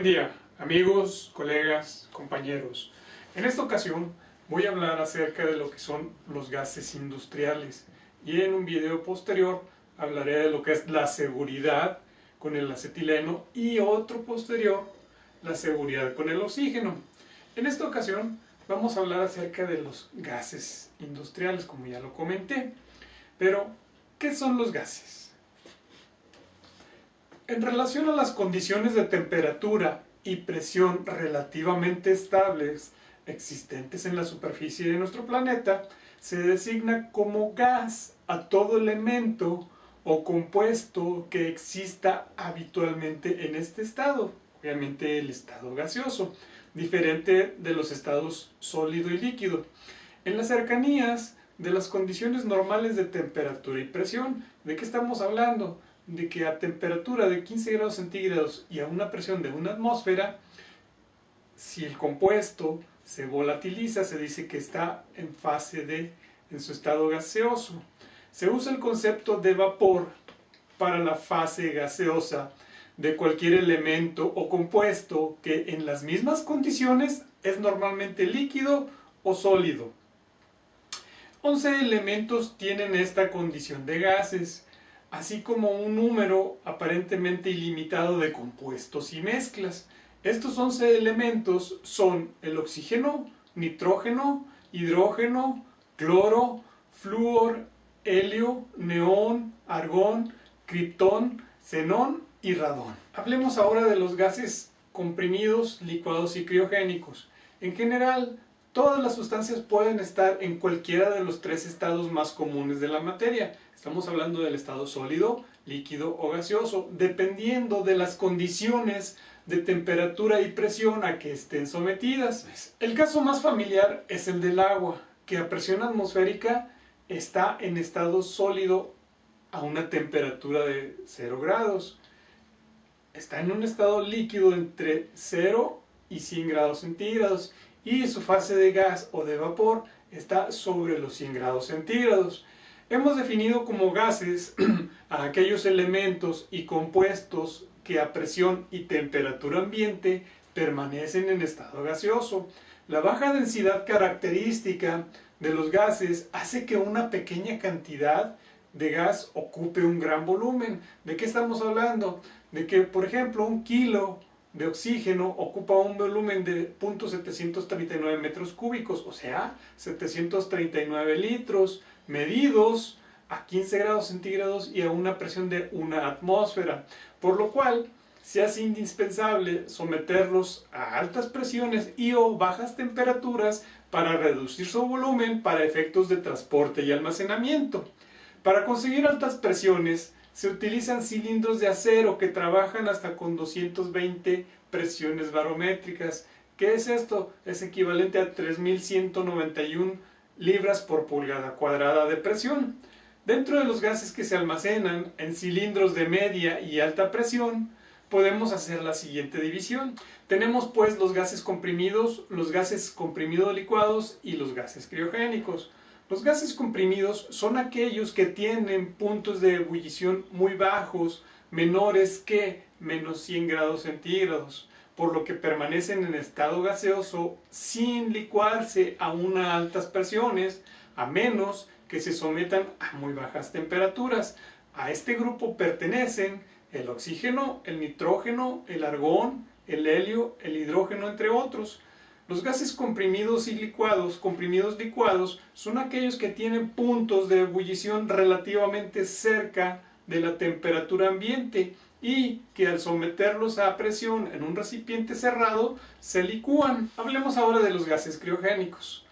Buen día, amigos, colegas, compañeros. En esta ocasión voy a hablar acerca de lo que son los gases industriales y en un video posterior hablaré de lo que es la seguridad con el acetileno y otro posterior, la seguridad con el oxígeno. En esta ocasión vamos a hablar acerca de los gases industriales, como ya lo comenté. Pero, ¿qué son los gases? En relación a las condiciones de temperatura y presión relativamente estables existentes en la superficie de nuestro planeta, se designa como gas a todo elemento o compuesto que exista habitualmente en este estado, obviamente el estado gaseoso, diferente de los estados sólido y líquido. En las cercanías de las condiciones normales de temperatura y presión, ¿de qué estamos hablando? De que a temperatura de 15 grados centígrados y a una presión de una atmósfera, si el compuesto se volatiliza, se dice que está en su estado gaseoso. Se usa el concepto de vapor para la fase gaseosa de cualquier elemento o compuesto que en las mismas condiciones es normalmente líquido o sólido. 11 elementos tienen esta condición de gases, así como un número aparentemente ilimitado de compuestos y mezclas. Estos 11 elementos son el oxígeno, nitrógeno, hidrógeno, cloro, flúor, helio, neón, argón, criptón, xenón y radón. Hablemos ahora de los gases comprimidos, licuados y criogénicos. En general, todas las sustancias pueden estar en cualquiera de los tres estados más comunes de la materia. Estamos hablando del estado sólido, líquido o gaseoso, dependiendo de las condiciones de temperatura y presión a que estén sometidas. El caso más familiar es el del agua, que a presión atmosférica está en estado sólido a una temperatura de 0 grados. Está en un estado líquido entre 0 y 100 grados centígrados. Y su fase de gas o de vapor está sobre los 100 grados centígrados. Hemos definido como gases a aquellos elementos y compuestos que a presión y temperatura ambiente permanecen en estado gaseoso. La baja densidad característica de los gases hace que una pequeña cantidad de gas ocupe un gran volumen. ¿De qué estamos hablando? De que, por ejemplo, un kilo de oxígeno ocupa un volumen de 0.739 metros cúbicos, o sea, 739 litros, medidos a 15 grados centígrados y a una presión de una atmósfera, por lo cual se hace indispensable someterlos a altas presiones y o bajas temperaturas para reducir su volumen para efectos de transporte y almacenamiento. Para conseguir altas presiones, se utilizan cilindros de acero que trabajan hasta con 220 presiones barométricas. ¿Qué es esto? Es equivalente a 3.191 libras por pulgada cuadrada de presión. Dentro de los gases que se almacenan en cilindros de media y alta presión, podemos hacer la siguiente división. Tenemos pues los gases comprimidos licuados y los gases criogénicos. Los gases comprimidos son aquellos que tienen puntos de ebullición muy bajos, menores que menos 100 grados centígrados, por lo que permanecen en estado gaseoso sin licuarse a unas altas presiones, a menos que se sometan a muy bajas temperaturas. A este grupo pertenecen el oxígeno, el nitrógeno, el argón, el helio, el hidrógeno, entre otros. Los gases comprimidos licuados son aquellos que tienen puntos de ebullición relativamente cerca de la temperatura ambiente y que al someterlos a presión en un recipiente cerrado se licúan. Hablemos ahora de los gases criogénicos.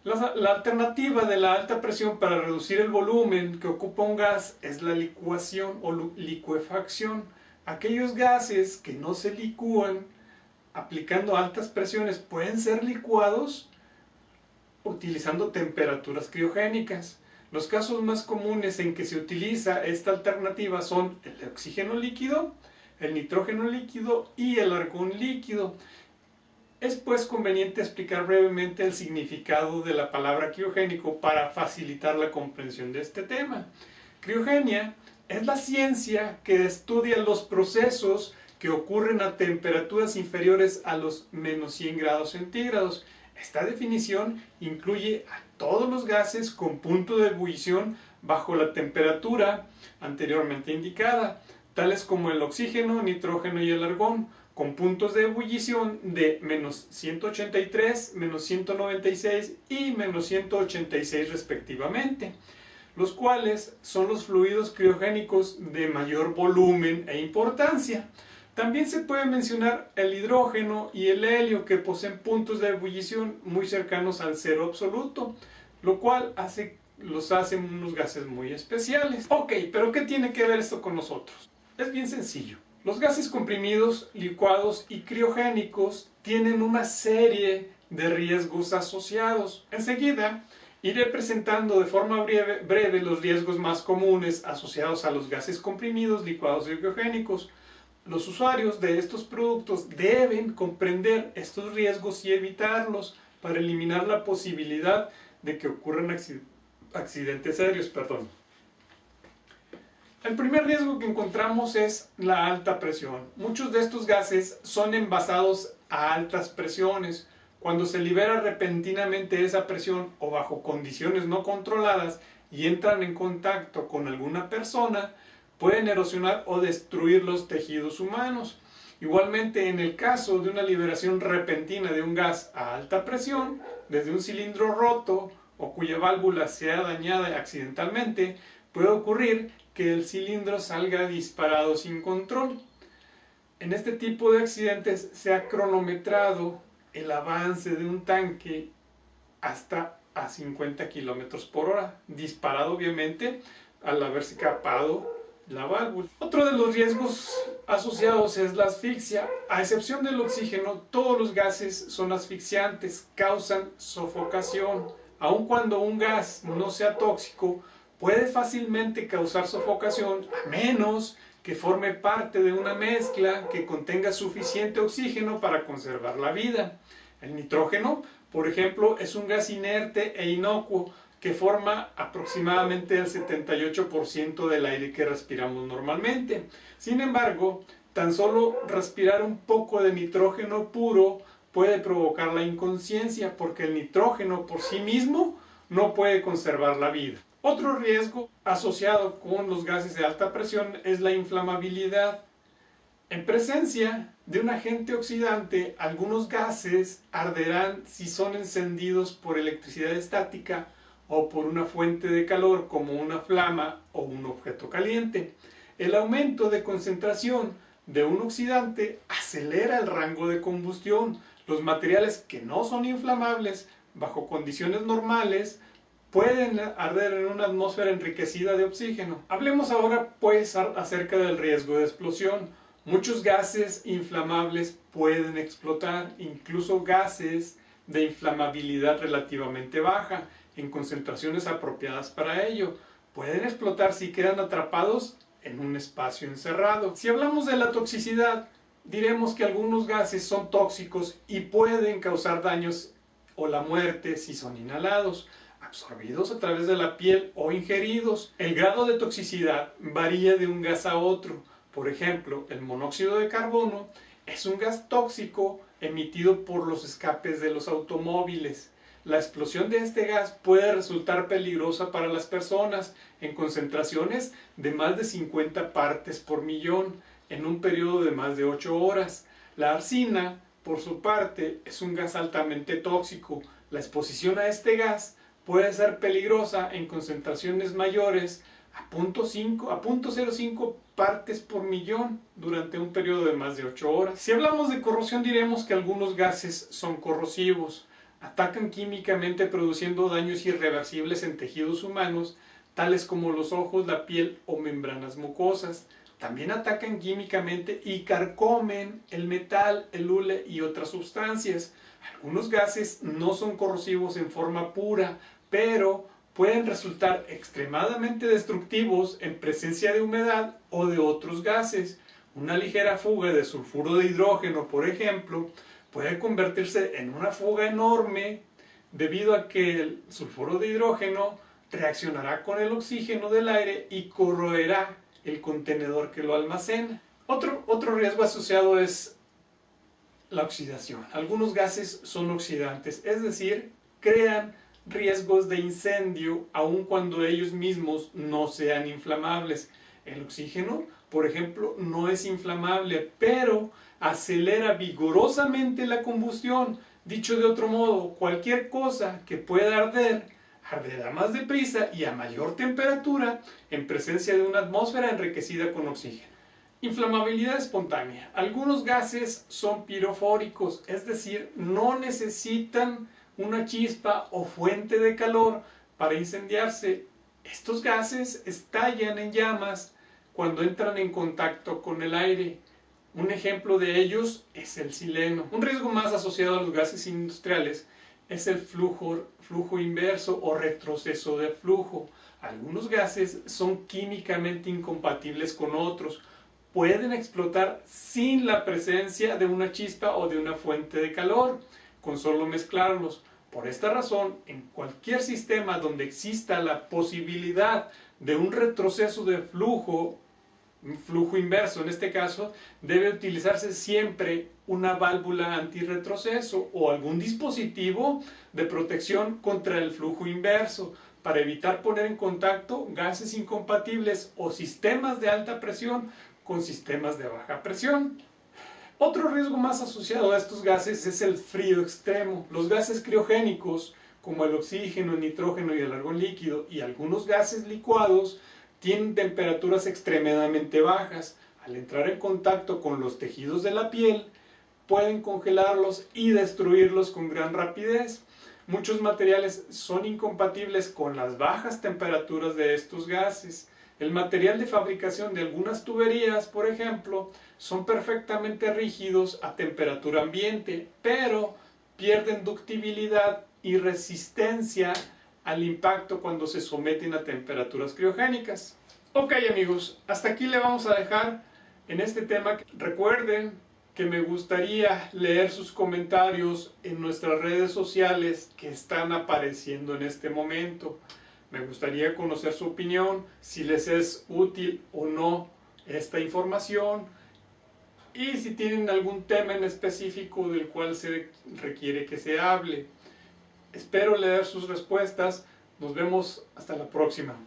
La alternativa de la alta presión para reducir el volumen que ocupa un gas es la licuación o licuefacción. Aquellos gases que no se licúan aplicando altas presiones pueden ser licuados utilizando temperaturas criogénicas. Los casos más comunes en que se utiliza esta alternativa son el oxígeno líquido, el nitrógeno líquido y el argón líquido. Es pues conveniente explicar brevemente el significado de la palabra criogénico para facilitar la comprensión de este tema. Criogenia es la ciencia que estudia los procesos que que ocurren a temperaturas inferiores a los menos 100 grados centígrados. Esta definición incluye a todos los gases con punto de ebullición bajo la temperatura anteriormente indicada, tales como el oxígeno, nitrógeno y el argón, con puntos de ebullición de menos 183, menos 196 y menos 186 respectivamente, los cuales son los fluidos criogénicos de mayor volumen e importancia. También se puede mencionar el hidrógeno y el helio, que poseen puntos de ebullición muy cercanos al cero absoluto, lo cual los hace unos gases muy especiales. Ok, pero ¿qué tiene que ver esto con nosotros? Es bien sencillo. Los gases comprimidos, licuados y criogénicos tienen una serie de riesgos asociados. Enseguida iré presentando de forma breve los riesgos más comunes asociados a los gases comprimidos, licuados y criogénicos. Los usuarios de estos productos deben comprender estos riesgos y evitarlos para eliminar la posibilidad de que ocurran accidentes serios. El primer riesgo que encontramos es la alta presión. Muchos de estos gases son envasados a altas presiones. Cuando se libera repentinamente esa presión o bajo condiciones no controladas y entran en contacto con alguna persona, pueden erosionar o destruir los tejidos humanos. Igualmente, en el caso de una liberación repentina de un gas a alta presión, desde un cilindro roto o cuya válvula sea dañada accidentalmente, puede ocurrir que el cilindro salga disparado sin control. En este tipo de accidentes se ha cronometrado el avance de un tanque hasta a 50 km por hora, disparado obviamente al haberse capado la válvula. Otro de los riesgos asociados es la asfixia. A excepción del oxígeno, todos los gases son asfixiantes, causan sofocación. Aun cuando un gas no sea tóxico, puede fácilmente causar sofocación, a menos que forme parte de una mezcla que contenga suficiente oxígeno para conservar la vida. El nitrógeno, por ejemplo, es un gas inerte e inocuo que forma aproximadamente el 78% del aire que respiramos normalmente. Sin embargo, tan solo respirar un poco de nitrógeno puro puede provocar la inconsciencia, porque el nitrógeno por sí mismo no puede conservar la vida. Otro riesgo asociado con los gases de alta presión es la inflamabilidad. En presencia de un agente oxidante, algunos gases arderán si son encendidos por electricidad estática o por una fuente de calor como una flama o un objeto caliente. El aumento de concentración de un oxidante acelera el rango de combustión. Los materiales que no son inflamables, bajo condiciones normales, pueden arder en una atmósfera enriquecida de oxígeno. Hablemos ahora pues acerca del riesgo de explosión. Muchos gases inflamables pueden explotar, incluso gases de inflamabilidad relativamente baja, en concentraciones apropiadas para ello. Pueden explotar si quedan atrapados en un espacio encerrado. Si hablamos de la toxicidad, diremos que algunos gases son tóxicos y pueden causar daños o la muerte si son inhalados, absorbidos a través de la piel o ingeridos. El grado de toxicidad varía de un gas a otro. Por ejemplo, el monóxido de carbono es un gas tóxico emitido por los escapes de los automóviles. La explosión de este gas puede resultar peligrosa para las personas en concentraciones de más de 50 partes por millón en un periodo de más de 8 horas. La arsina, por su parte, es un gas altamente tóxico. La exposición a este gas puede ser peligrosa en concentraciones mayores a 0.05 partes por millón durante un periodo de más de 8 horas. Si hablamos de corrosión, diremos que algunos gases son corrosivos. Atacan químicamente produciendo daños irreversibles en tejidos humanos, tales como los ojos, la piel o membranas mucosas. También atacan químicamente y carcomen el metal, el hule y otras sustancias. Algunos gases no son corrosivos en forma pura, pero pueden resultar extremadamente destructivos en presencia de humedad o de otros gases. Una ligera fuga de sulfuro de hidrógeno, por ejemplo, puede convertirse en una fuga enorme debido a que el sulfuro de hidrógeno reaccionará con el oxígeno del aire y corroerá el contenedor que lo almacena. Otro riesgo asociado es la oxidación. Algunos gases son oxidantes, es decir, crean riesgos de incendio aun cuando ellos mismos no sean inflamables. El oxígeno, por ejemplo, no es inflamable, pero acelera vigorosamente la combustión. Dicho de otro modo, cualquier cosa que pueda arder, arderá más deprisa y a mayor temperatura en presencia de una atmósfera enriquecida con oxígeno. Inflamabilidad espontánea. Algunos gases son pirofóricos, es decir, no necesitan una chispa o fuente de calor para incendiarse. Estos gases estallan en llamas cuando entran en contacto con el aire. Un ejemplo de ellos es el xileno. Un riesgo más asociado a los gases industriales es el flujo inverso o retroceso de flujo. Algunos gases son químicamente incompatibles con otros. Pueden explotar sin la presencia de una chispa o de una fuente de calor, con solo mezclarlos. Por esta razón, en cualquier sistema donde exista la posibilidad de un retroceso de flujo, un flujo inverso en este caso, debe utilizarse siempre una válvula antirretroceso o algún dispositivo de protección contra el flujo inverso para evitar poner en contacto gases incompatibles o sistemas de alta presión con sistemas de baja presión. Otro riesgo más asociado a estos gases es el frío extremo. Los gases criogénicos, como el oxígeno, el nitrógeno y el argón líquido, y algunos gases licuados, tienen temperaturas extremadamente bajas. Al entrar en contacto con los tejidos de la piel, pueden congelarlos y destruirlos con gran rapidez. Muchos materiales son incompatibles con las bajas temperaturas de estos gases. El material de fabricación de algunas tuberías, por ejemplo, son perfectamente rígidos a temperatura ambiente, pero pierden ductibilidad y resistencia al impacto cuando se someten a temperaturas criogénicas. Ok amigos, hasta aquí le vamos a dejar en este tema. Recuerden que me gustaría leer sus comentarios en nuestras redes sociales que están apareciendo en este momento. Me gustaría conocer su opinión, si les es útil o no esta información y si tienen algún tema en específico del cual se requiere que se hable. Espero leer sus respuestas. Nos vemos hasta la próxima.